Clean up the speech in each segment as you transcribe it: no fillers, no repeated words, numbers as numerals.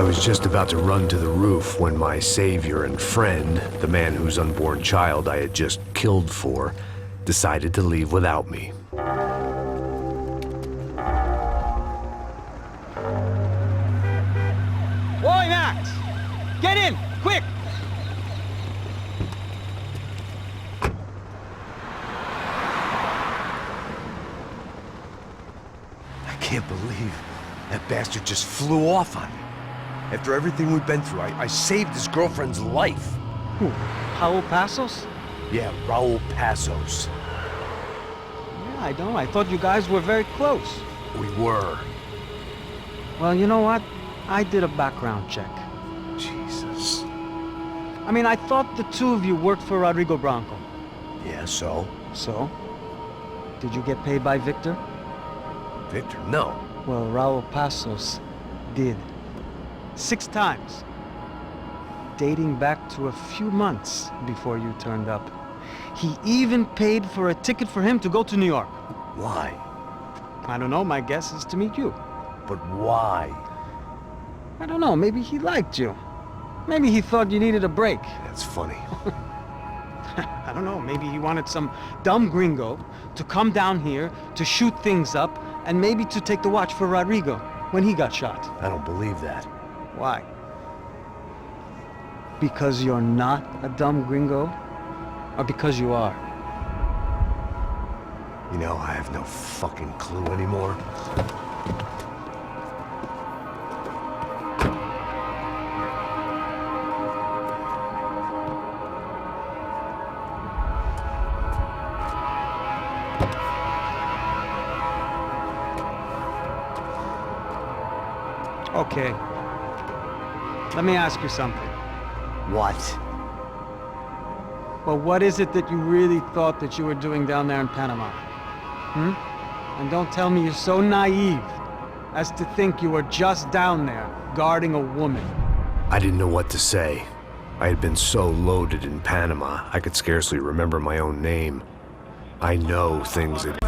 I was just about to run to the roof when my savior and friend, the man whose unborn child I had just killed for, decided to leave without me. Oi, Max! Get in, quick! I can't believe that bastard just flew off on me. After everything we've been through, I saved his girlfriend's life. Who? Raul Passos? Yeah, Raul Passos. Yeah, I know. I thought you guys were very close. We were. Well, you know what? I did a background check. Jesus. I mean, I thought the two of you worked for Rodrigo Branco. Yeah, so? So? Did you get paid by Victor? Victor, no. Well, Raul Passos did. 6 times. Dating back to a few months before you turned up. He even paid for a ticket for him to go to New York. Why? I don't know, my guess is to meet you. But why? I don't know, maybe he liked you. Maybe he thought you needed a break. That's funny. I don't know, maybe he wanted some dumb gringo to come down here to shoot things up and maybe to take the watch for Rodrigo when he got shot. I don't believe that. Why? Because you're not a dumb gringo? Or because you are? You know, I have no fucking clue anymore. Okay. Let me ask you something. What? Well, what is it that you really thought that you were doing down there in Panama? And don't tell me you're so naive as to think you were just down there guarding a woman. I didn't know what to say. I had been so loaded in Panama, I could scarcely remember my own name. I know things had...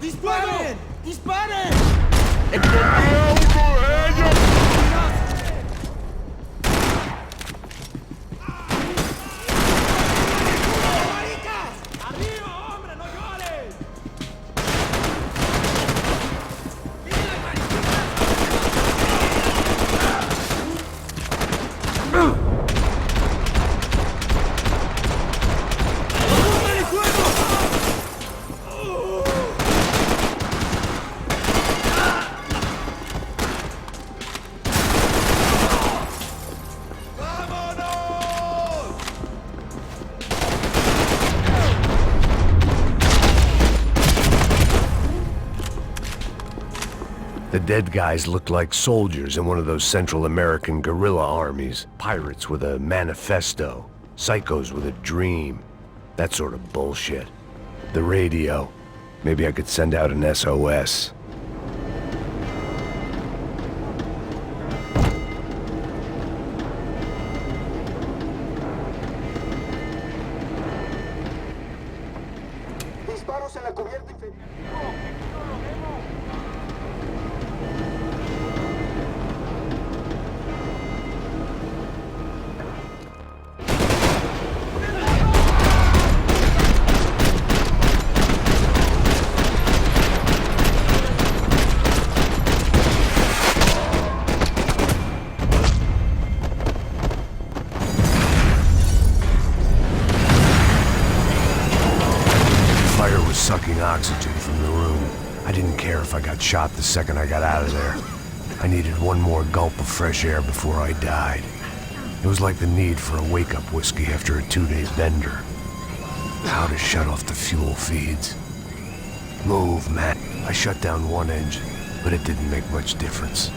¡Disparen! ¡Disparen! The dead guys looked like soldiers in one of those Central American guerrilla armies. Pirates with a manifesto. Psychos with a dream. That sort of bullshit. The radio. Maybe I could send out an SOS. I didn't care if I got shot the second I got out of there. I needed one more gulp of fresh air before I died. It was like the need for a wake-up whiskey after a 2-day bender. How to shut off the fuel feeds. Move, Matt. I shut down one engine, but it didn't make much difference.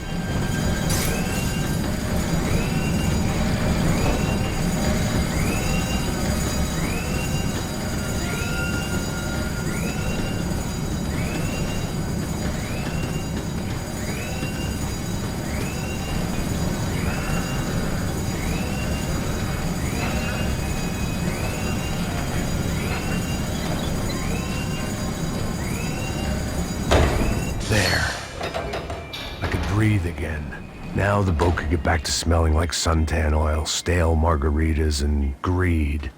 Breathe again. Now the boat could get back to smelling like suntan oil, stale margaritas, and greed.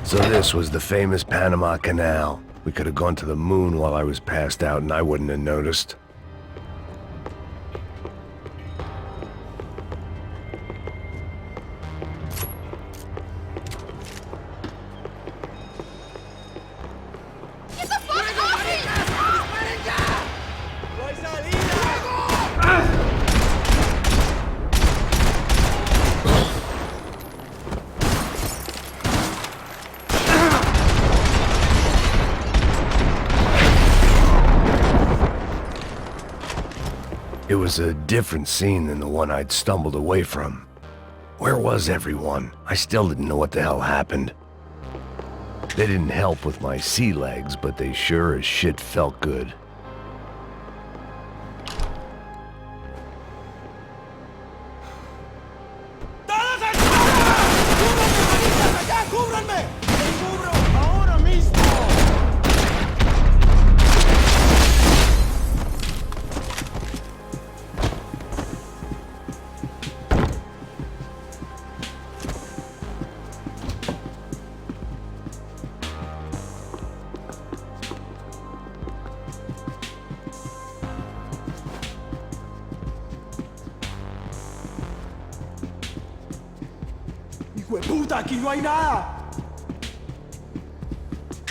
So this was the famous Panama Canal. We could have gone to the moon while I was passed out and I wouldn't have noticed. It was a different scene than the one I'd stumbled away from. Where was everyone? I still didn't know what the hell happened. They didn't help with my sea legs, but they sure as shit felt good.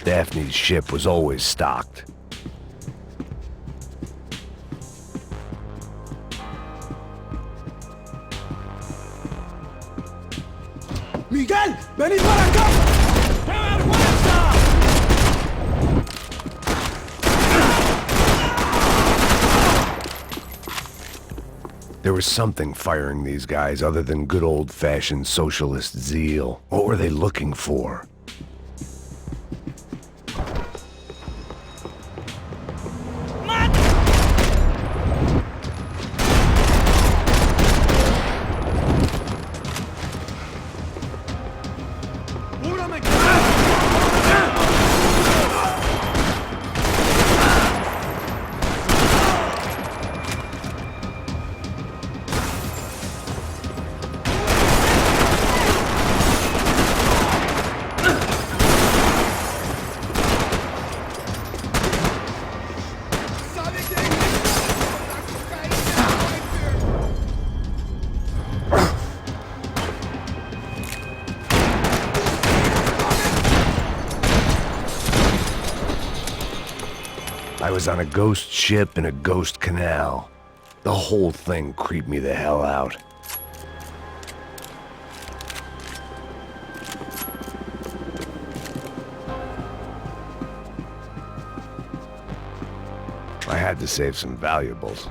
Daphne's ship was always stocked. Miguel, venid para acá. ¡Qué vergüenza! There was something firing these guys other than good old-fashioned socialist zeal. What were they looking for? I was on a ghost ship in a ghost canal. The whole thing creeped me the hell out. I had to save some valuables.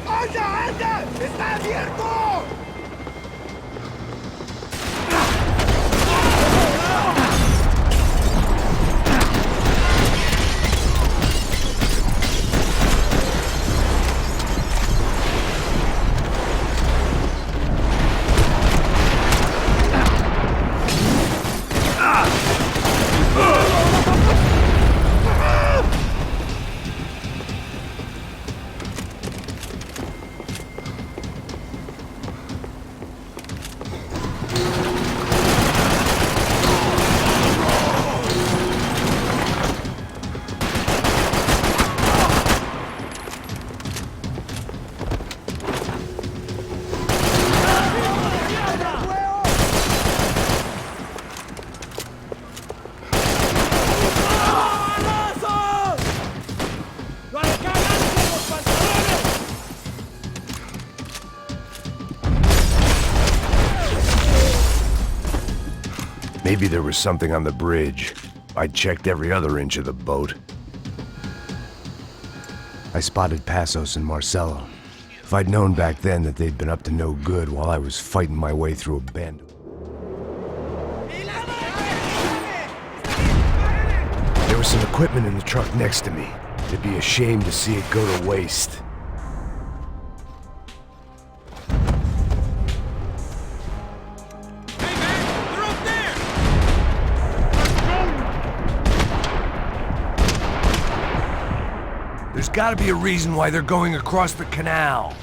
¡Anda, anda! ¡Está abierto! Maybe there was something on the bridge. I checked every other inch of the boat. I spotted Passos and Marcelo. If I'd known back then that they'd been up to no good while I was fighting my way through a band. There was some equipment in the truck next to me. It'd be a shame to see it go to waste. There's gotta be a reason why they're going across the canal.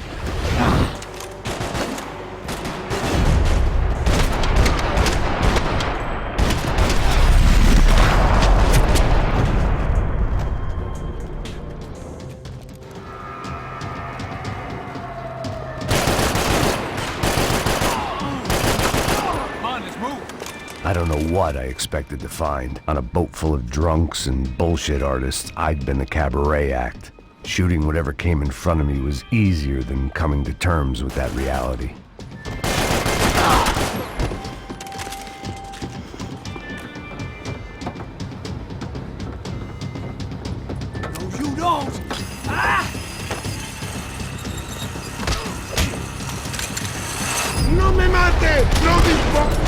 I don't know what I expected to find. On a boat full of drunks and bullshit artists, I'd been the cabaret act. Shooting whatever came in front of me was easier than coming to terms with that reality. No, you don't! Ah! No me mate! No dispo...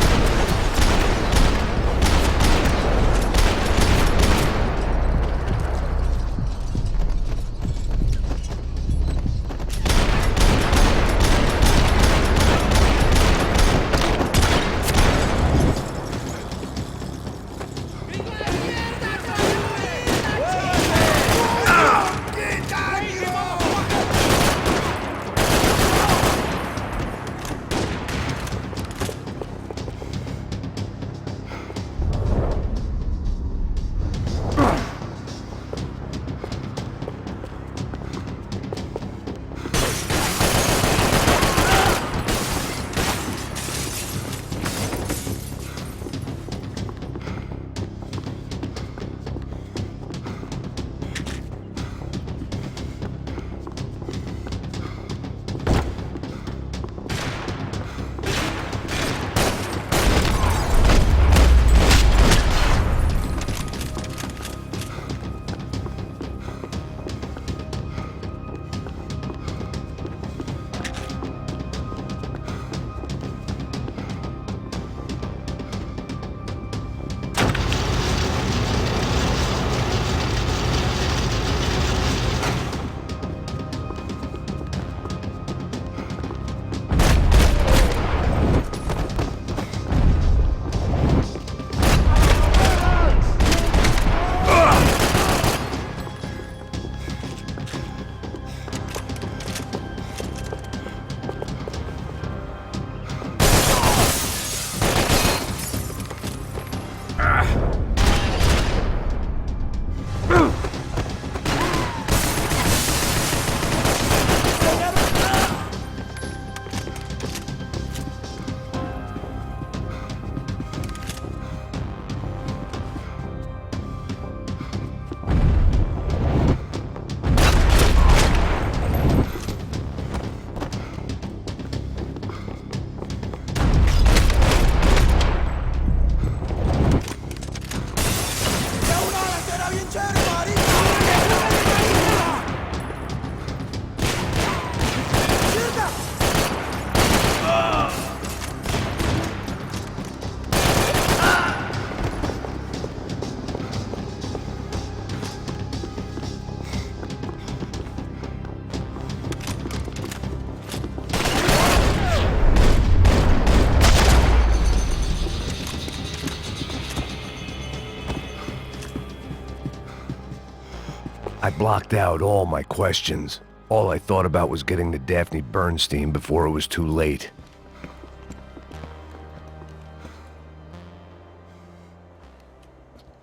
I blocked out all my questions. All I thought about was getting to Daphne Bernstein before it was too late.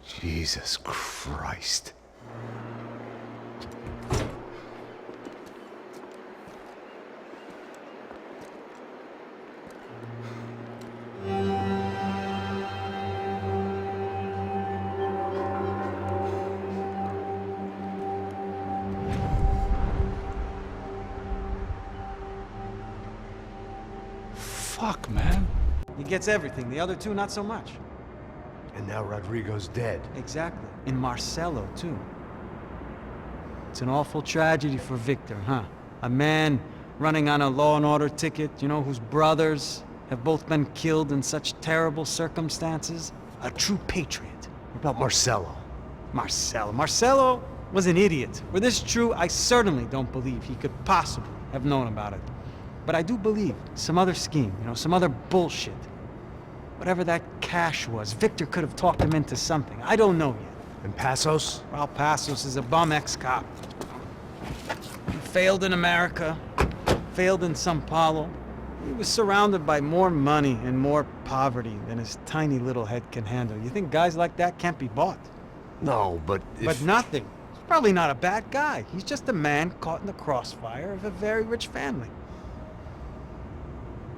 Jesus Christ. Fuck, man. He gets everything, the other two not so much. And now Rodrigo's dead. Exactly. In Marcelo, too. It's an awful tragedy for Victor, huh? A man running on a law and order ticket, you know, whose brothers have both been killed in such terrible circumstances. A true patriot. What about Marcelo? Marcelo was an idiot. Were this true, I certainly don't believe he could possibly have known about it. But I do believe some other scheme, you know, some other bullshit. Whatever that cash was, Victor could have talked him into something. I don't know yet. And Passos? Well, Passos is a bum ex-cop. He failed in America, failed in Sao Paulo. He was surrounded by more money and more poverty than his tiny little head can handle. You think guys like that can't be bought? No, but if... But nothing. He's probably not a bad guy. He's just a man caught in the crossfire of a very rich family.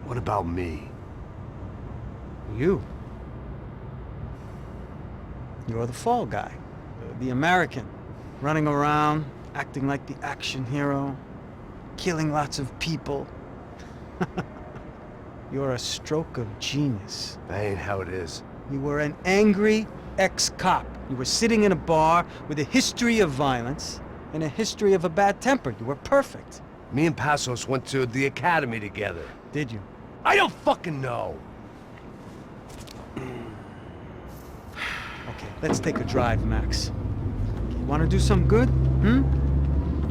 What about me? You. You're the fall guy. The American. Running around, acting like the action hero. Killing lots of people. You're a stroke of genius. That ain't how it is. You were an angry ex-cop. You were sitting in a bar with a history of violence and a history of a bad temper. You were perfect. Me and Passos went to the academy together. Did you? I don't fucking know! Okay, let's take a drive, Max. You want to do some good?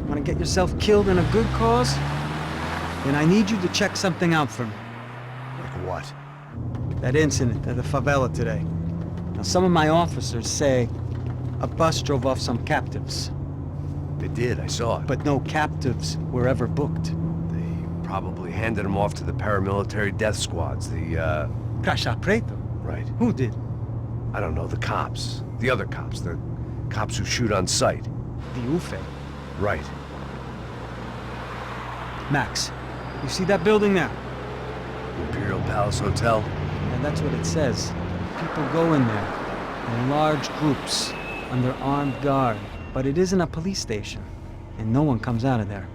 Want to get yourself killed in a good cause? Then I need you to check something out for me. Like what? That incident at the favela today. Now, some of my officers say a bus drove off some captives. They did, I saw it. But no captives were ever booked. They probably handed them off to the paramilitary death squads, the, Caixa Preto? Right. Who did? I don't know, the cops. The other cops. The cops who shoot on sight. The UFE. Right. Max, you see that building there? Imperial Palace Hotel? And that's what it says. People go in there in large groups under armed guard. But it isn't a police station, and no one comes out of there.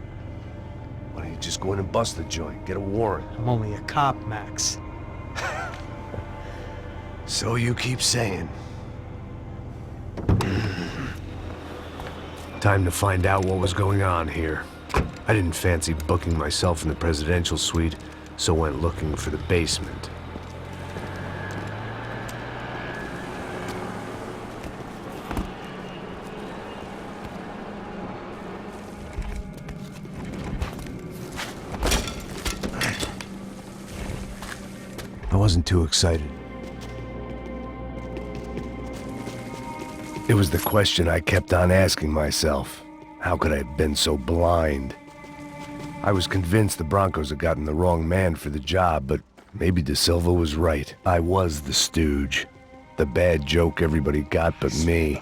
Why don't you just go in and bust the joint? Get a warrant. I'm only a cop, Max. So you keep saying. Time to find out what was going on here. I didn't fancy booking myself in the presidential suite, so went looking for the basement. I wasn't too excited. It was the question I kept on asking myself. How could I have been so blind? I was convinced the Broncos had gotten the wrong man for the job, but maybe De Silva was right. I was the stooge. The bad joke everybody got but me.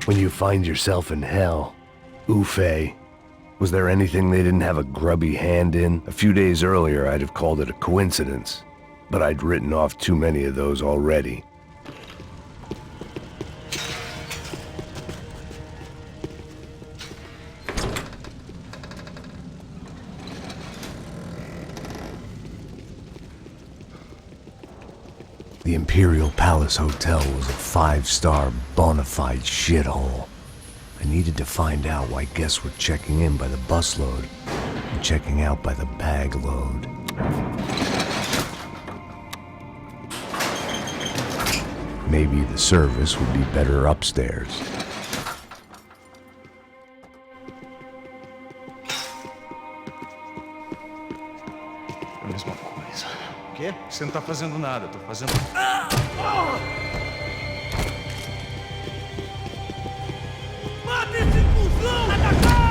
When you find yourself in hell, Ufe, was there anything they didn't have a grubby hand in? A few days earlier, I'd have called it a coincidence, but I'd written off too many of those already. The Imperial Palace Hotel was a 5-star bona fide shithole. I needed to find out why guests were checking in by the busload and checking out by the bag load. Maybe the service would be better upstairs. A mesma coisa. O quê? Você não tá fazendo nada, eu tô fazendo... Mata esse cuzão! Atacar!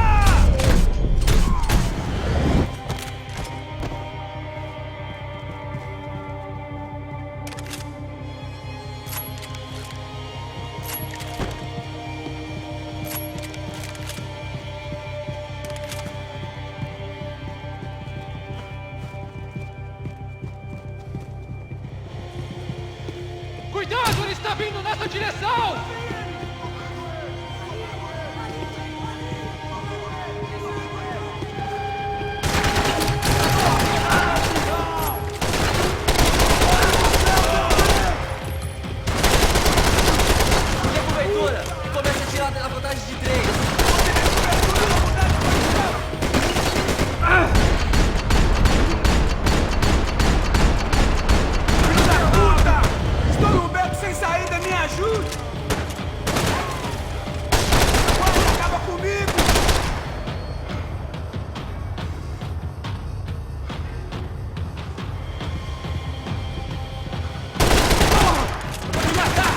direção! Cobertura! Começa a tirar pela vantagem de 3. Estou num beco sem saída, me ajude! Agora acaba comigo! Vai me matar!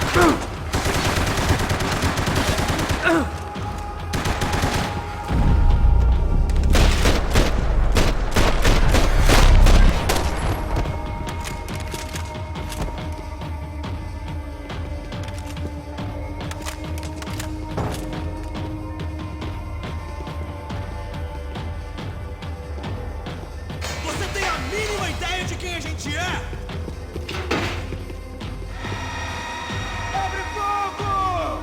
Você tem a mínima ideia de quem a gente é? Abre fogo!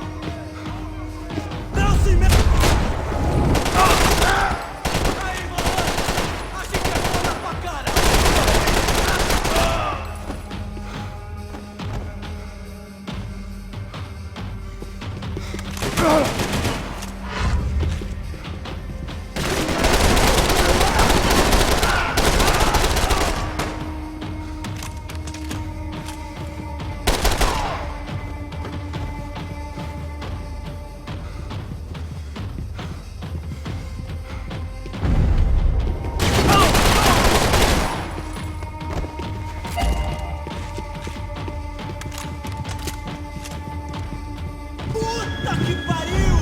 Não se meta! Aí, malandro! Achei que ia falar pra cara! Puta que pariu!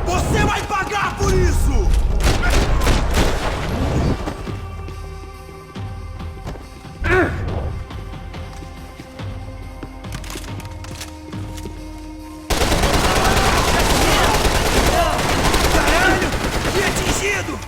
Você vai pagar por isso! Caralho! Fui atingido!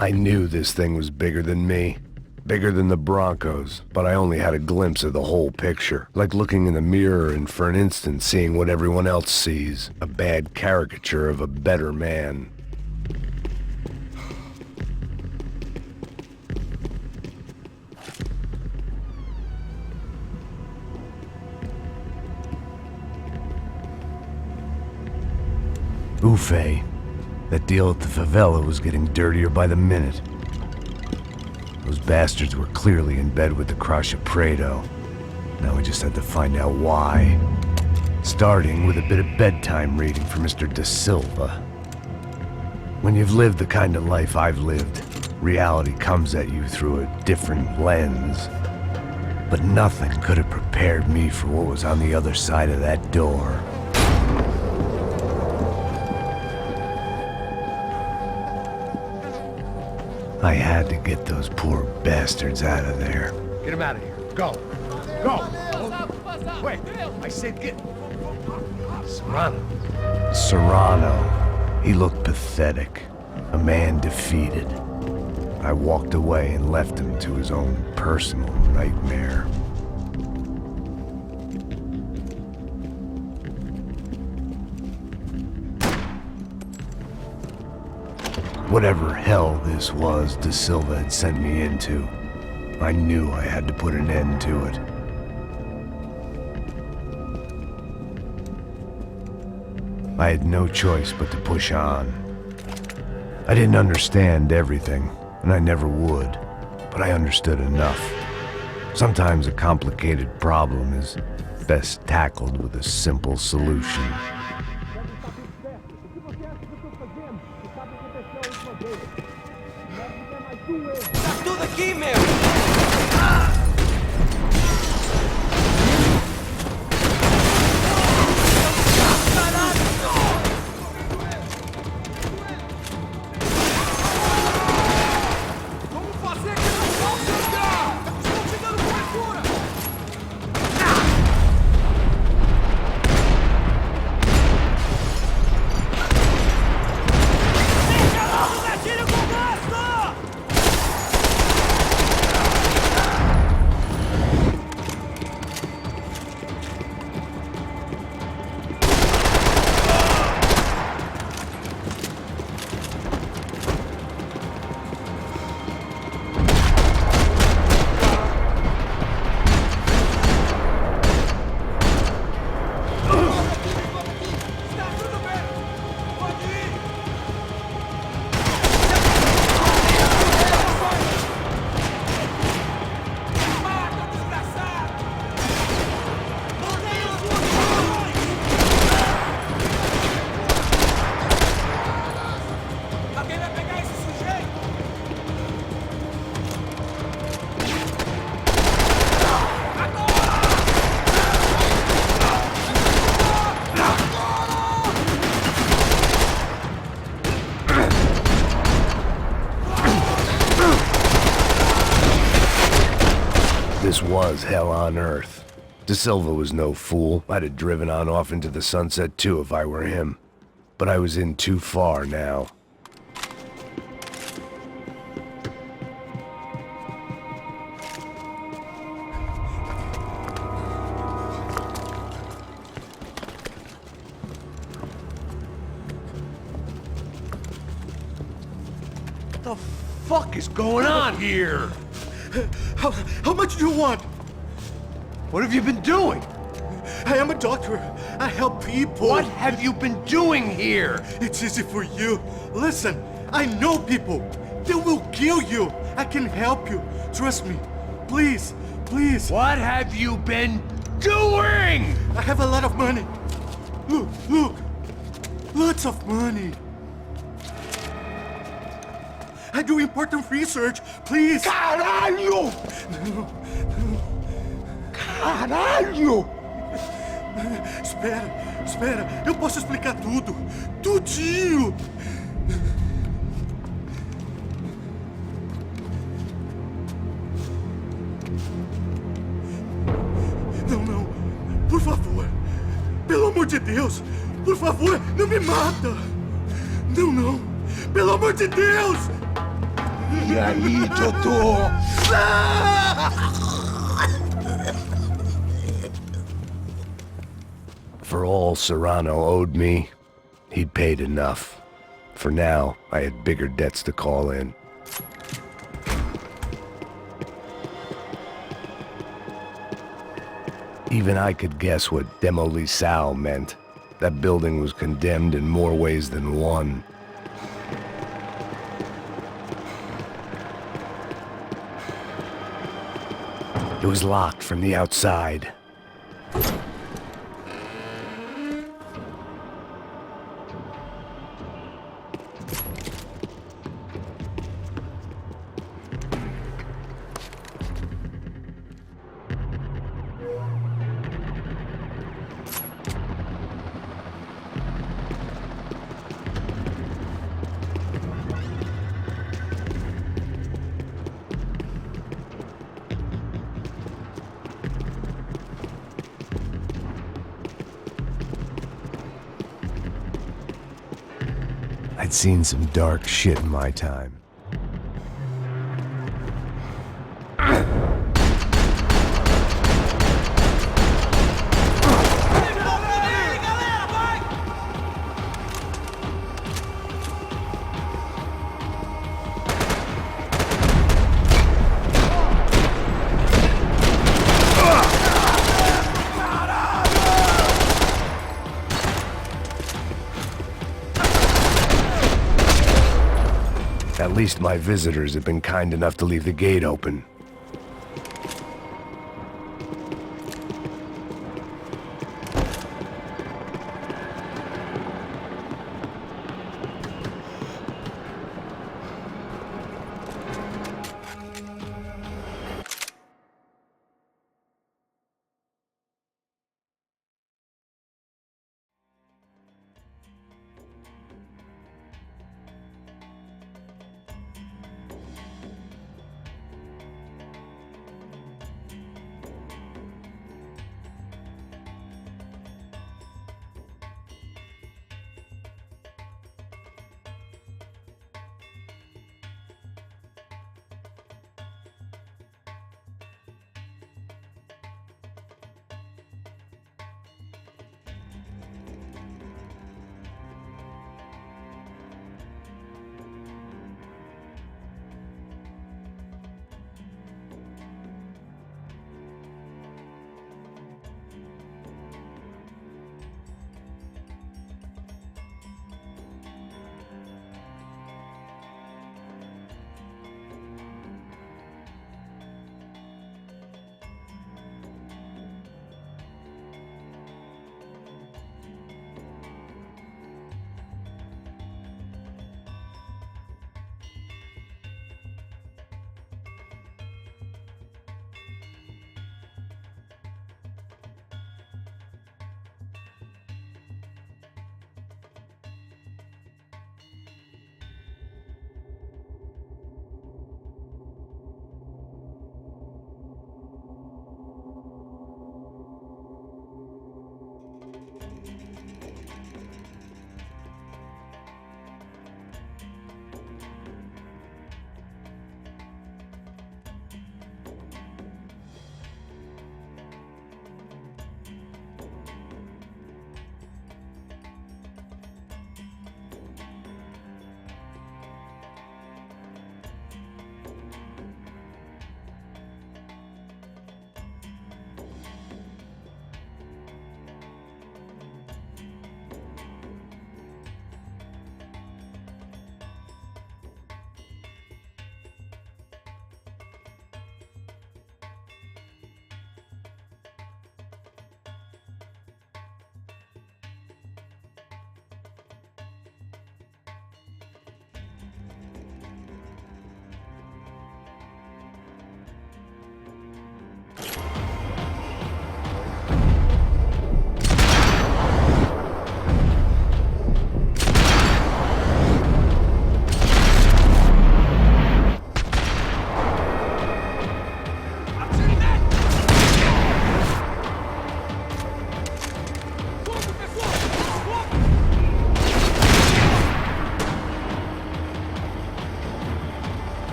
I knew this thing was bigger than me. Bigger than the Broncos, but I only had a glimpse of the whole picture. Like looking in the mirror and for an instant seeing what everyone else sees. A bad caricature of a better man. Ufe. That deal at the favela was getting dirtier by the minute. Those bastards were clearly in bed with the Crusher Prado. Now we just had to find out why. Starting with a bit of bedtime reading for Mr. Da Silva. When you've lived the kind of life I've lived, reality comes at you through a different lens. But nothing could have prepared me for what was on the other side of that door. I had to get those poor bastards out of there. Get him out of here. Go. Go. Wait, I said get... Serrano. Serrano. He looked pathetic. A man defeated. I walked away and left him to his own personal nightmare. Whatever hell this was Da Silva had sent me into, I knew I had to put an end to it. I had no choice but to push on. I didn't understand everything, and I never would, but I understood enough. Sometimes a complicated problem is best tackled with a simple solution. Tá tudo aqui, meu! was hell on earth. De Silva was no fool. I'd have driven on off into the sunset too if I were him. But I was in too far now. What the fuck is going on here? How much do you want? What have you been doing? I am a doctor. I help people. What have you been doing here? It's easy for you. Listen, I know people. They will kill you. I can help you. Trust me. Please, please. What have you been doing? I have a lot of money. Look, look. Lots of money. I do important research. Please. Caralho! Caralho! Espera, espera. Eu posso explicar tudo. Tudinho. Não, não. Por favor. Pelo amor de Deus. Por favor, não me mata. Não, não. Pelo amor de Deus. E aí, doutor? For all Serrano owed me, he'd paid enough. For now, I had bigger debts to call in. Even I could guess what Demolição meant. That building was condemned in more ways than one. It was locked from the outside. I'd seen some dark shit in my time. At least my visitors have been kind enough to leave the gate open.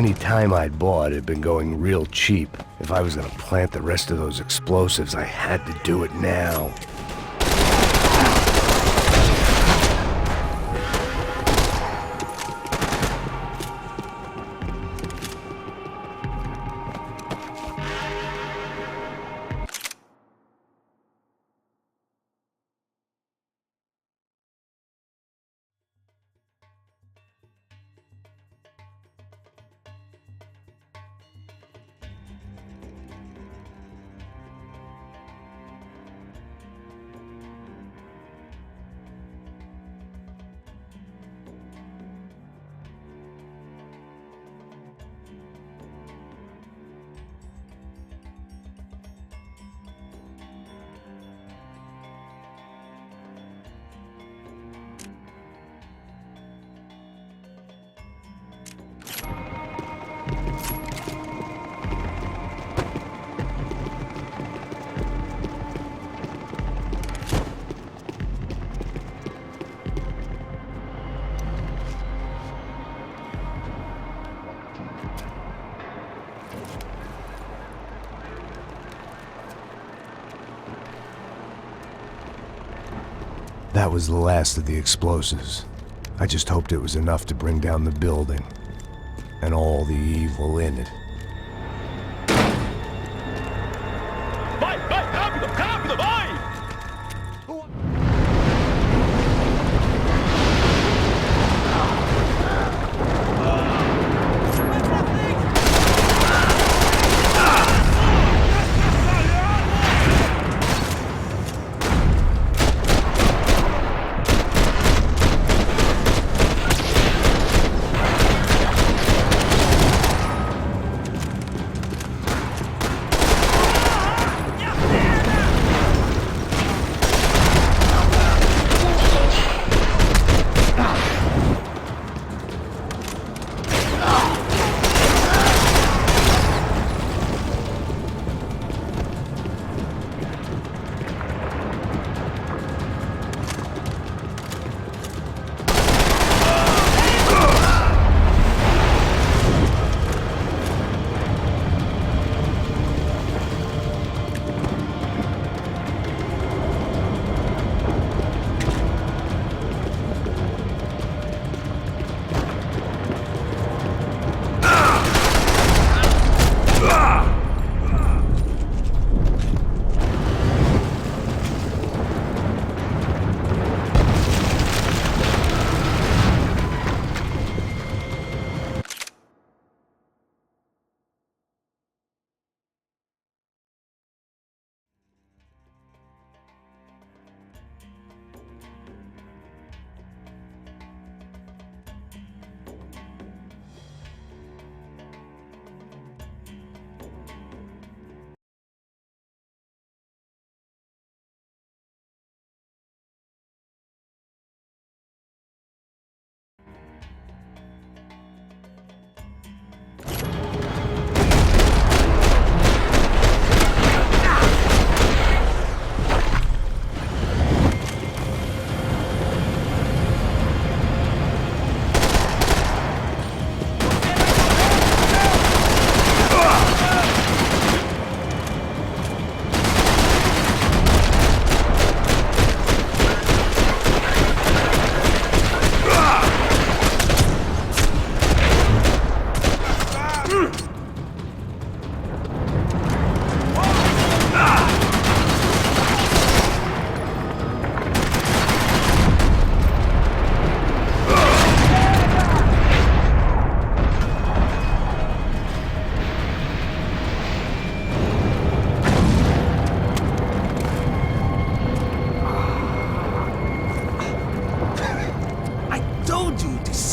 Any time I'd bought had been going real cheap. If I was gonna plant the rest of those explosives, I had to do it now. That was the last of the explosives. I just hoped it was enough to bring down the building and all the evil in it. Vai, vai, rápido, rápido, vai!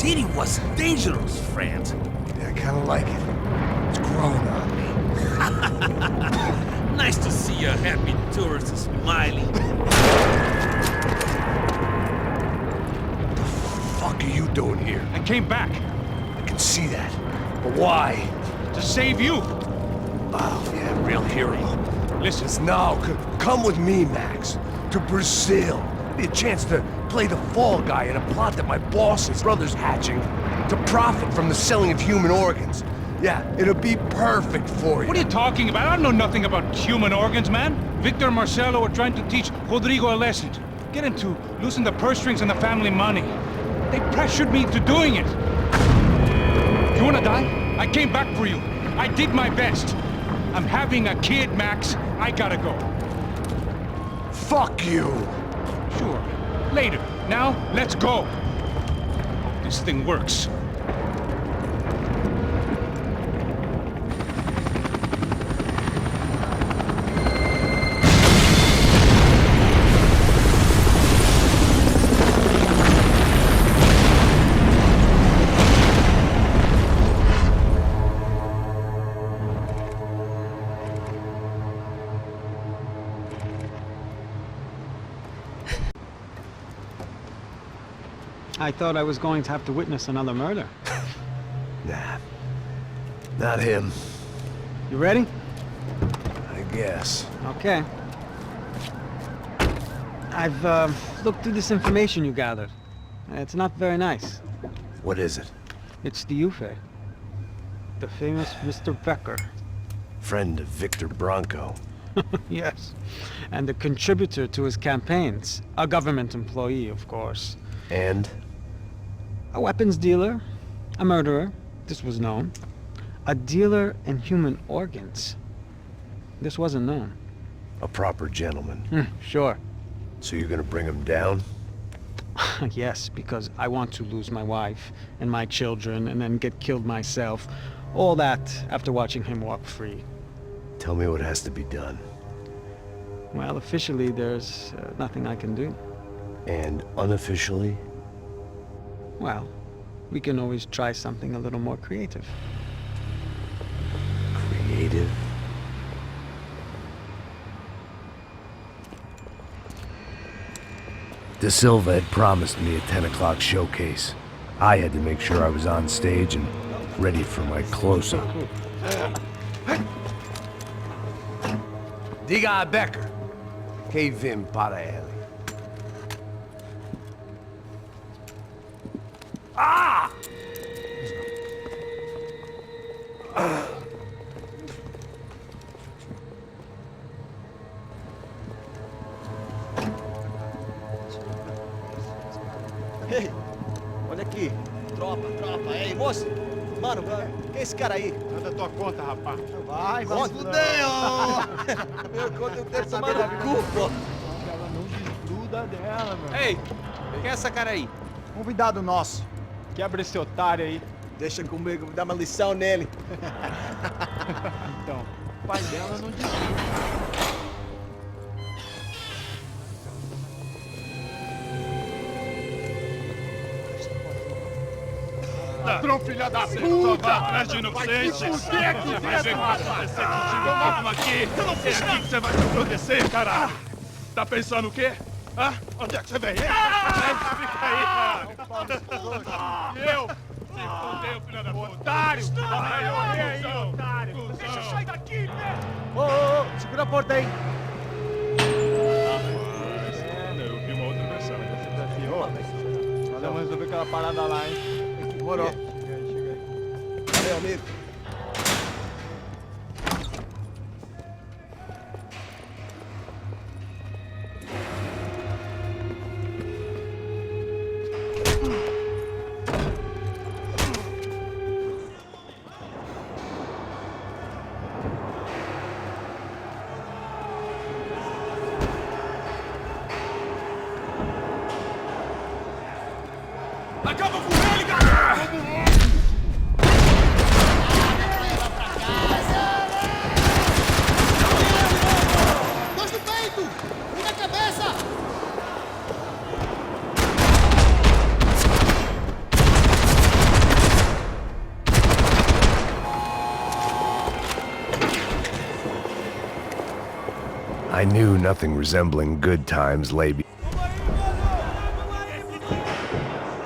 city was dangerous, friend. Yeah, I kinda like it. It's grown on me. Nice to see a happy tourist smiling. What the fuck are you doing here? I came back I can see that. But why? to save you. Oh, yeah, real hero. Listen, No, come with me, Max. To Brazil. Be a chance to play the fall guy in a plot that my boss's brother's hatching to profit from the selling of human organs. Yeah, it'll be perfect for you. What are you talking about? I know nothing about human organs, man. Victor and Marcelo were trying to teach Rodrigo a lesson. Get him to loosen the purse strings and the family money. They pressured me into doing it. You wanna die? I came back for you. I did my best. I'm having a kid, Max. I gotta go. Fuck you! Sure. Later. Now, let's go. Hope this thing works. I thought I was going to have to witness another murder. Nah. Not him, You ready? I guess. Okay. I've looked through this information you gathered. It's not very nice. What is it? It's the Ufe. The famous Mr. Becker. Friend of Victor Bronco. Yes. And a contributor to his campaigns. A government employee, of course. And? A weapons dealer. A murderer. This was known. A dealer in human organs. This wasn't known. A proper gentleman. Sure. So you're gonna bring him down? Yes, because I want to lose my wife and my children and then get killed myself. All that after watching him walk free. Tell me what has to be done. Well, officially, there's nothing I can do. And unofficially? Well, we can always try something a little more creative. Creative? De Silva had promised me a 10 o'clock showcase. I had to make sure I was on stage and ready for my close-up. Diga a Becker. Que vim para ele. Ah! Ei, olha aqui. Tropa. Ei, moço. Mano, quem é esse cara aí? Manda tua conta, rapaz. Vai se fuder, ô! Meu conta eu quero saber da culpa. Ela não desgruda dela, meu. Ei, quem é essa cara aí? Convidado nosso. Quebra esse otário aí. Deixa comigo, vou dar uma lição nele. Então, o pai dela não desgruda. Ladrão, filha da puta! Vai atrás de inocente! Vai ver o que vai acontecer contigo mesmo aqui! É aqui que você vai se acontecer, caralho! Tá pensando o quê? Hã? Onde é que você vem? Fica aí, caralho! Eu? Se fodeu, filha da puta! Otário! Vai, otário! Deixa eu sair daqui, né? Ô, segura a porta aí. Eu vi uma outra versão. Nós vamos resolver aquela parada lá, hein? Demorou. Chega aí. Valeu, amigo. Acaba com ele, galera! Dois no peito! Um na cabeça! I knew nothing resembling good times lay be.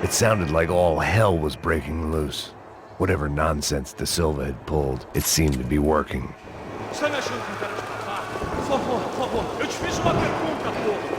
It sounded like all hell was breaking loose. Whatever nonsense De Silva had pulled, it seemed to be working. Você me ajuda com o cara de passar? Por favor. Eu te fiz uma pergunta, porra.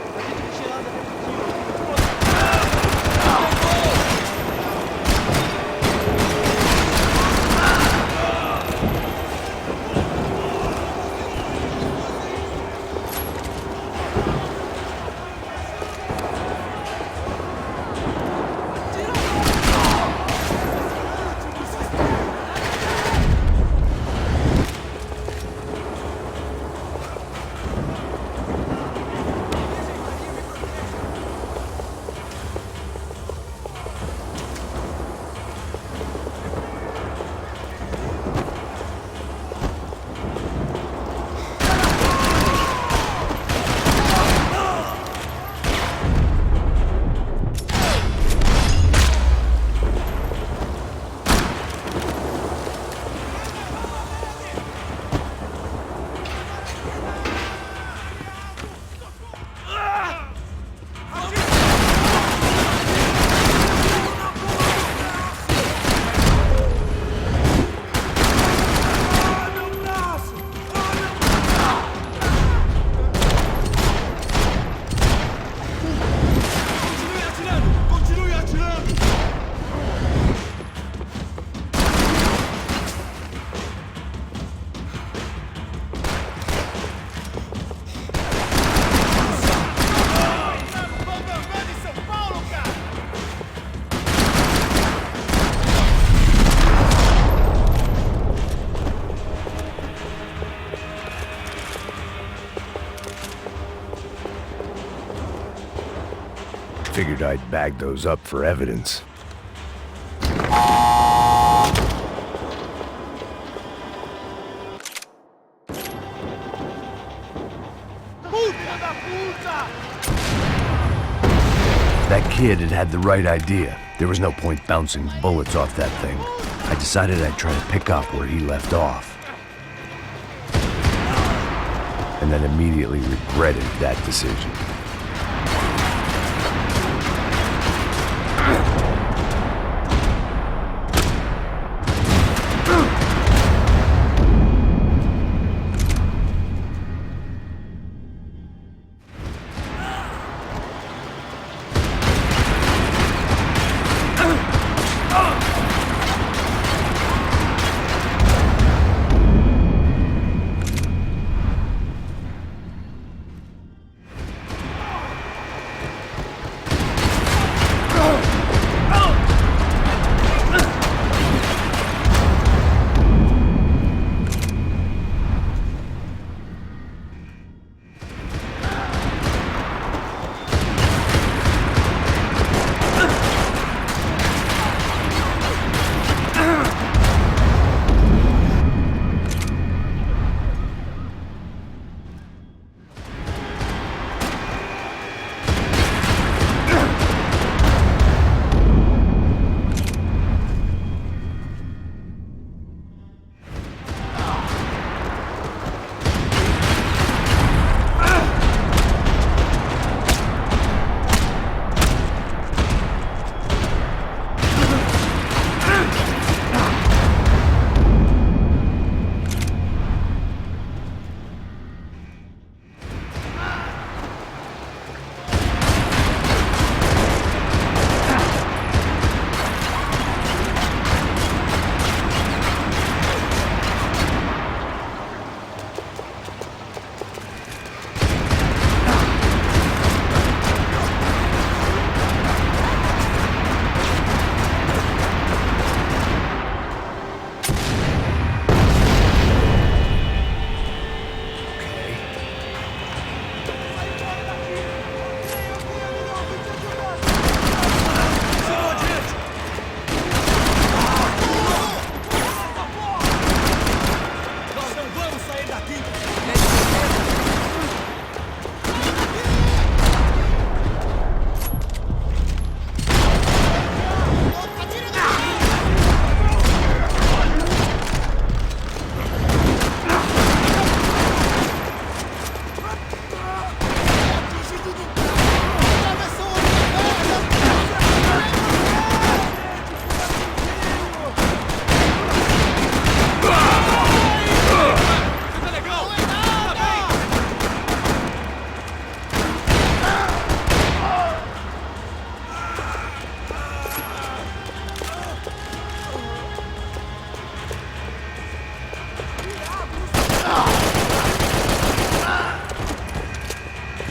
Figured I'd bag those up for evidence. That kid had had the right idea. There was no point bouncing bullets off that thing. I decided I'd try to pick up where he left off. And then immediately regretted that decision.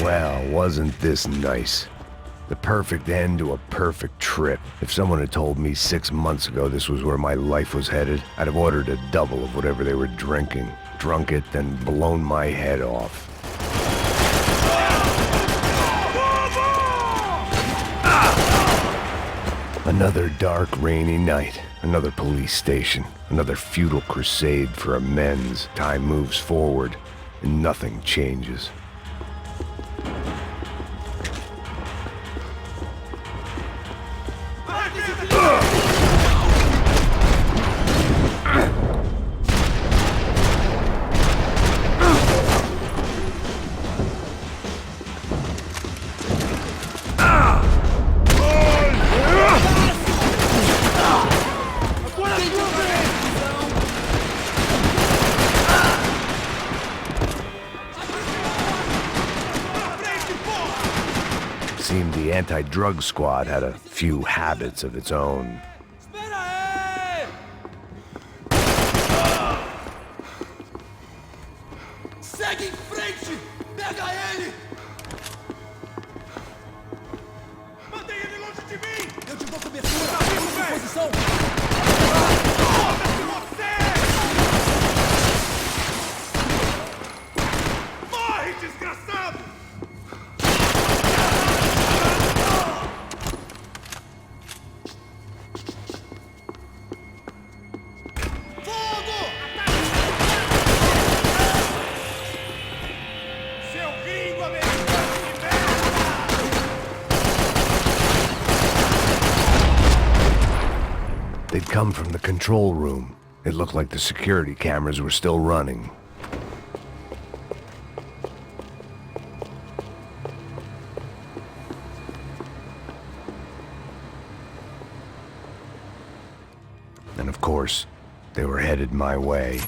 Well, wasn't this nice? The perfect end to a perfect trip. If someone had told me 6 months ago this was where my life was headed, I'd have ordered a double of whatever they were drinking, drunk it, then blown my head off. Another dark, rainy night. Another police station. Another futile crusade for amends. Time moves forward, and nothing changes. Seemed the anti-drug squad had a few habits of its own. Segue em frente! Pega ele! Mantém ele longe de mim! Eu te dou cobertura! Posição! Foda-se você! Morre, desgraçado! had come from the control room. It looked like the security cameras were still running. And of course, they were headed my way.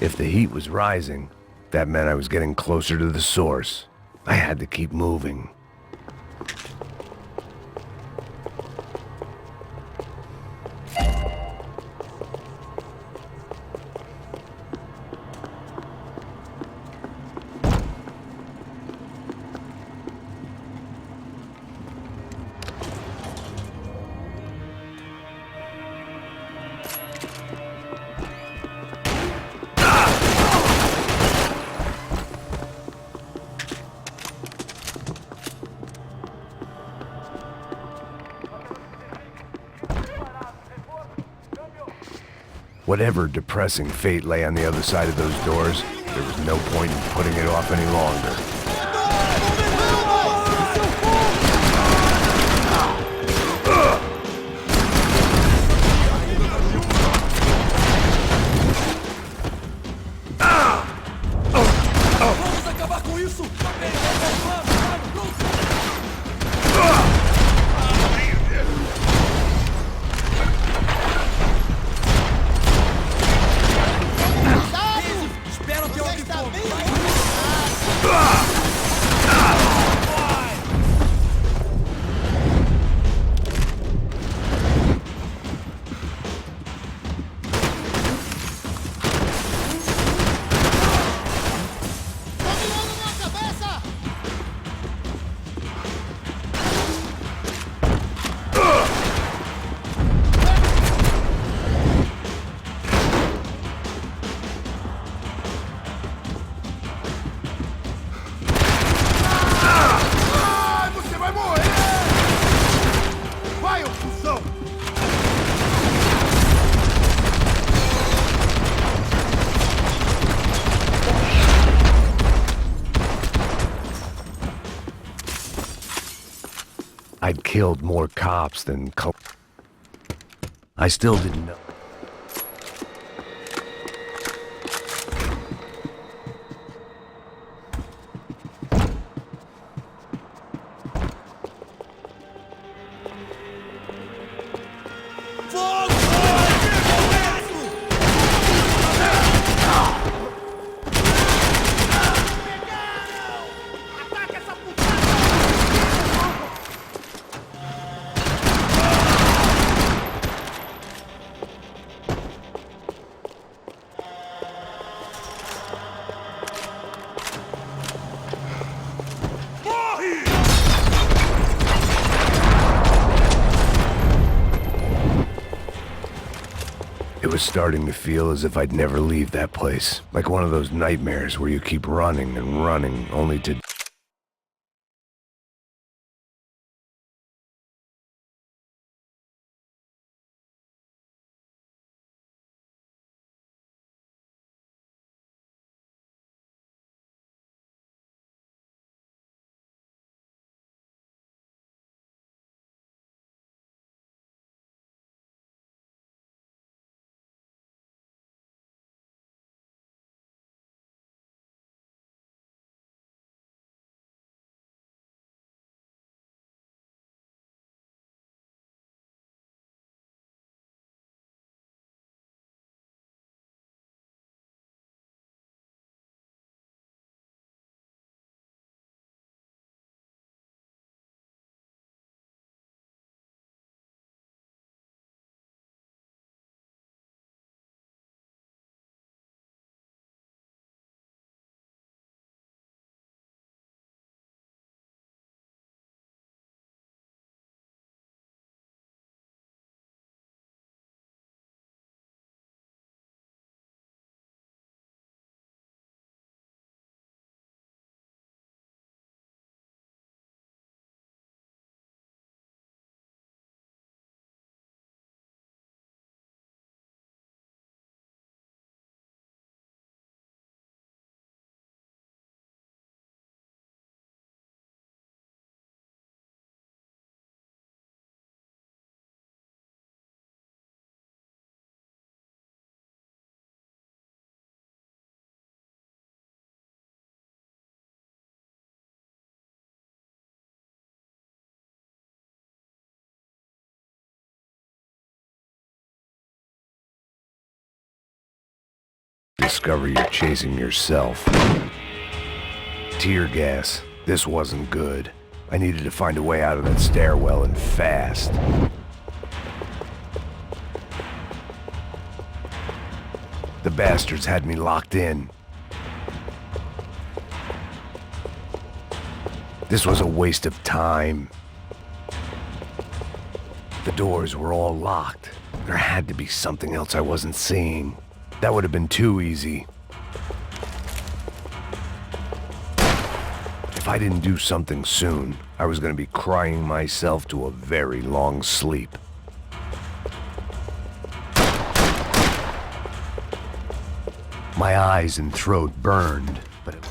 If the heat was rising, that meant I was getting closer to the source. I had to keep moving. Whatever depressing fate lay on the other side of those doors, there was no point in putting it off any longer. Vamos acabar com isso! Espero que alguém I'd killed more cops than I still didn't know. It was starting to feel as if I'd never leave that place. Like one of those nightmares where you keep running and running, only to discover you're chasing yourself. Tear gas. This wasn't good. I needed to find a way out of that stairwell and fast. The bastards had me locked in. This was a waste of time. The doors were all locked. There had to be something else I wasn't seeing. That would have been too easy. If I didn't do something soon, I was going to be crying myself to a very long sleep. My eyes and throat burned, but it...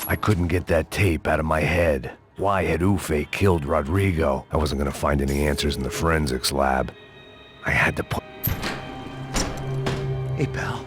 I couldn't get that tape out of my head. Why had Ufe killed Rodrigo? I wasn't gonna find any answers in the forensics lab. I had to put... Hey, pal.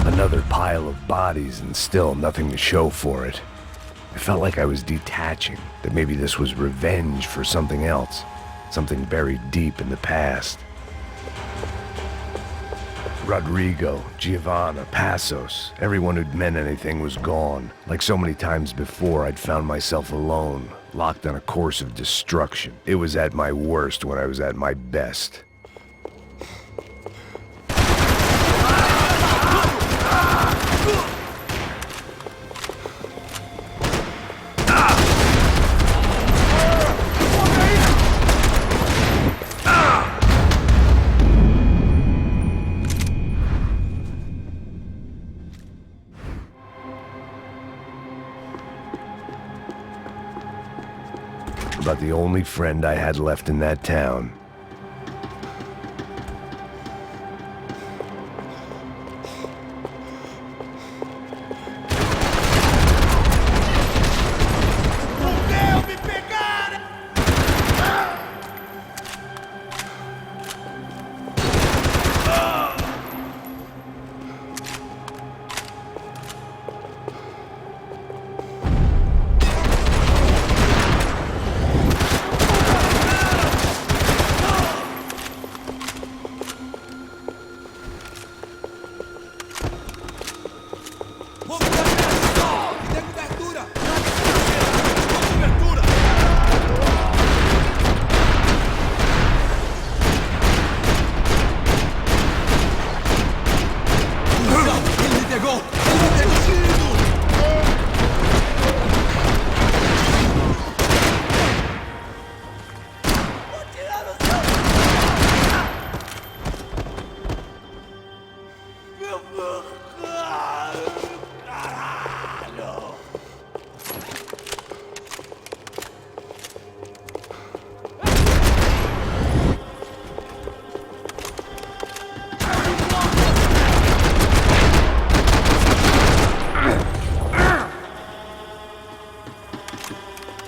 Another pile of bodies and still nothing to show for it. I felt like I was detaching, that maybe this was revenge for something else, something buried deep in the past. Rodrigo, Giovanna, Passos, everyone who'd meant anything was gone. Like so many times before, I'd found myself alone, locked on a course of destruction. It was at my worst when I was at my best. About the only friend I had left in that town.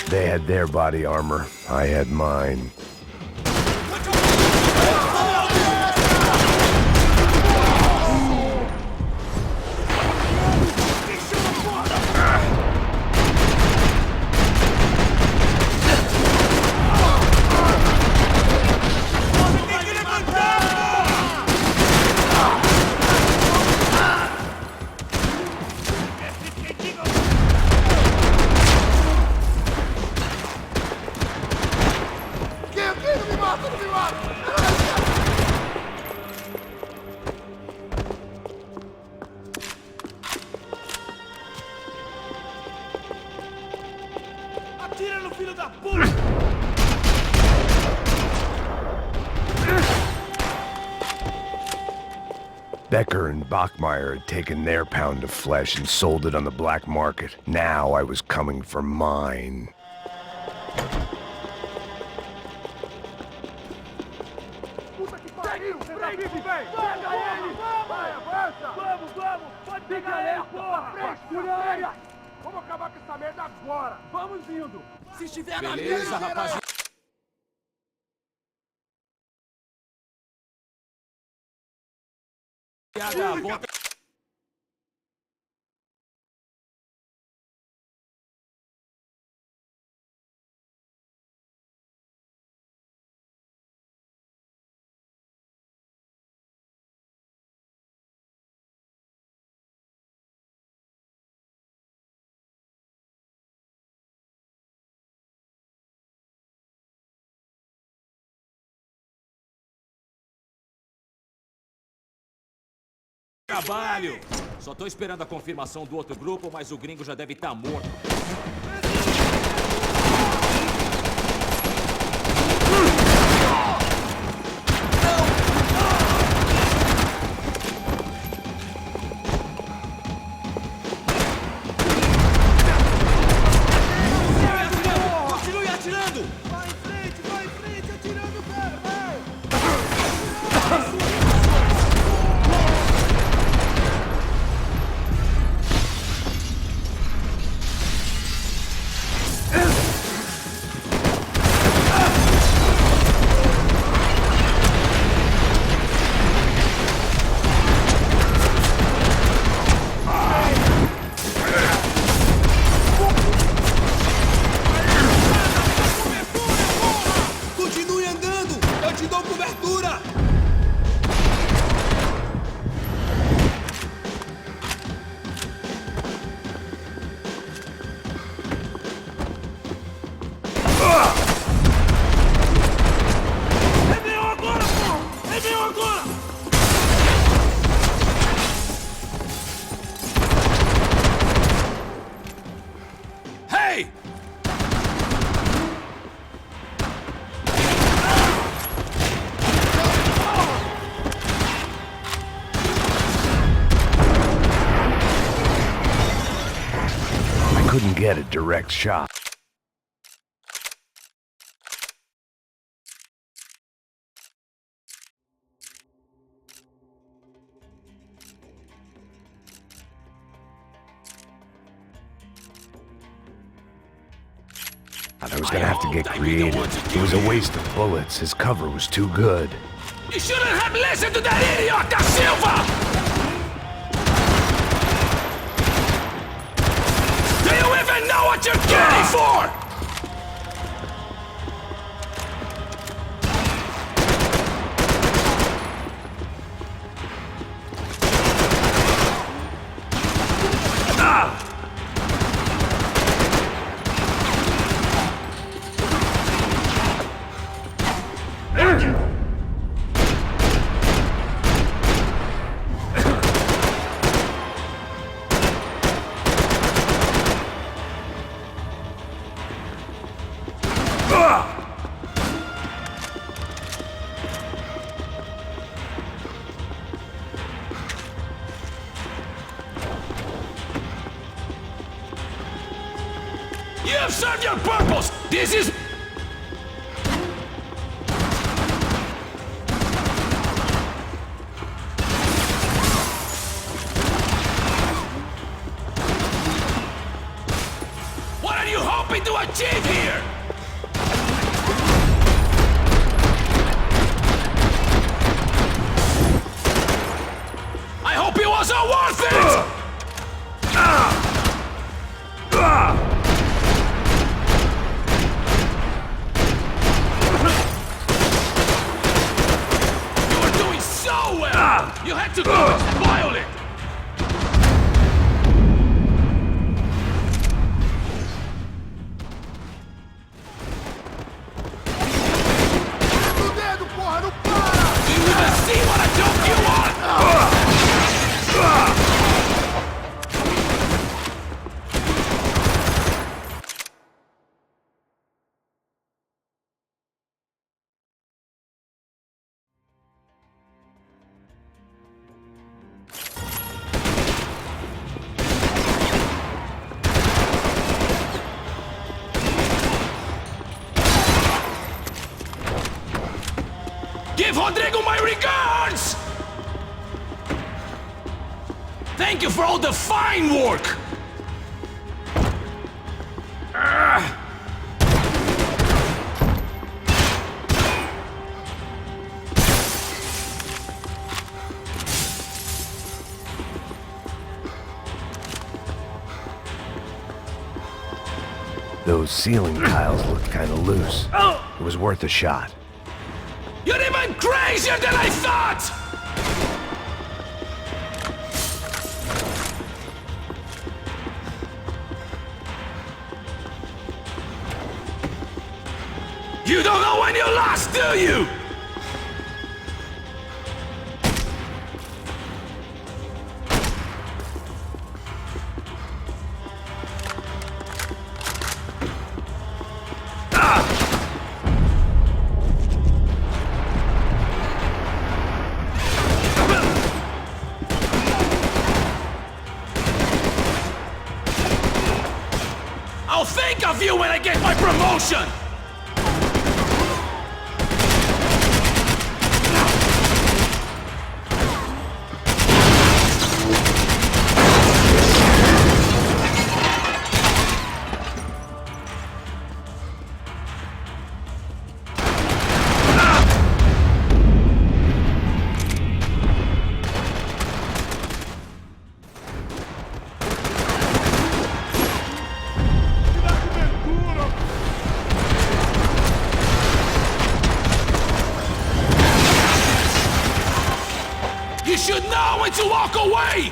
They had their body armor. I had mine. Atira no filho da puta! Becker and Bachmeyer had taken their pound of flesh and sold it on the black market. Now I was coming for mine. Puta que pariu! Pega ele, velho! Pega ele! Avança! Vamos, vamos! Pode pegar ele, porra! Fúria! Vamos acabar com essa merda agora! Vamos indo! Se estiver na mesa, rapaziada! Trabalho! Só tô esperando a confirmação do outro grupo, mas o gringo já deve estar morto. Continue atirando! Vai em frente, atirando, cara! Vai! Hey! I couldn't get a direct shot. I was gonna have to get creative. It was a waste of bullets. His cover was too good. You shouldn't have listened to that idiot, Da Silva! Do you even know what you're getting for? You have served your purpose! This is... What are you hoping to achieve here? I hope it wasn't worth it! You had to do it! Spoil it! Do you even see what a joke you are? Give Rodrigo my regards! Thank you for all the fine work! Those ceiling tiles looked kinda loose. It was worth a shot. You're even crazier than I thought! You don't know when you lost, do you? I'll think of you when I get my promotion! You should know when to walk away!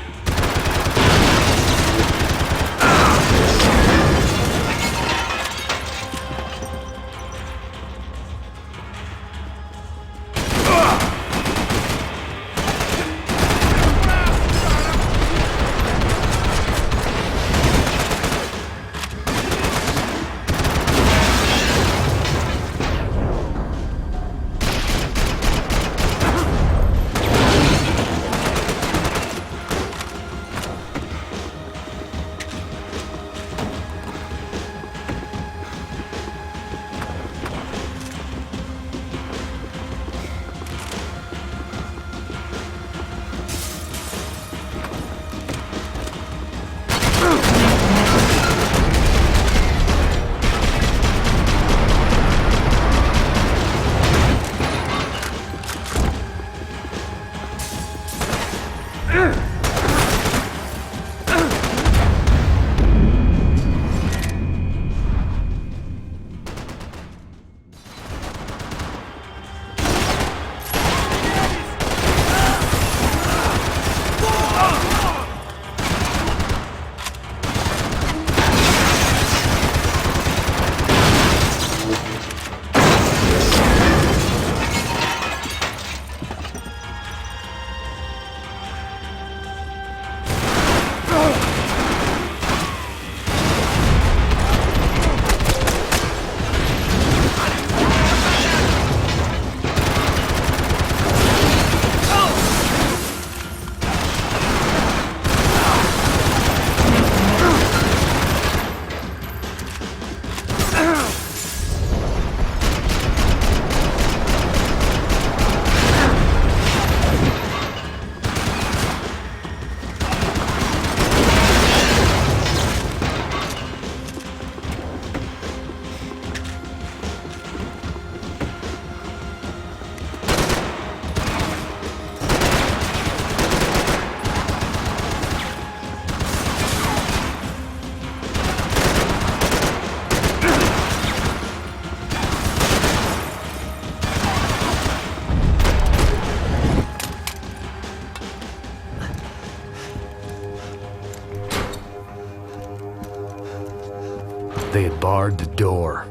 They had barred the door.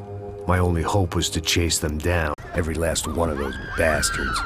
My only hope was to chase them down. Every last one of those bastards.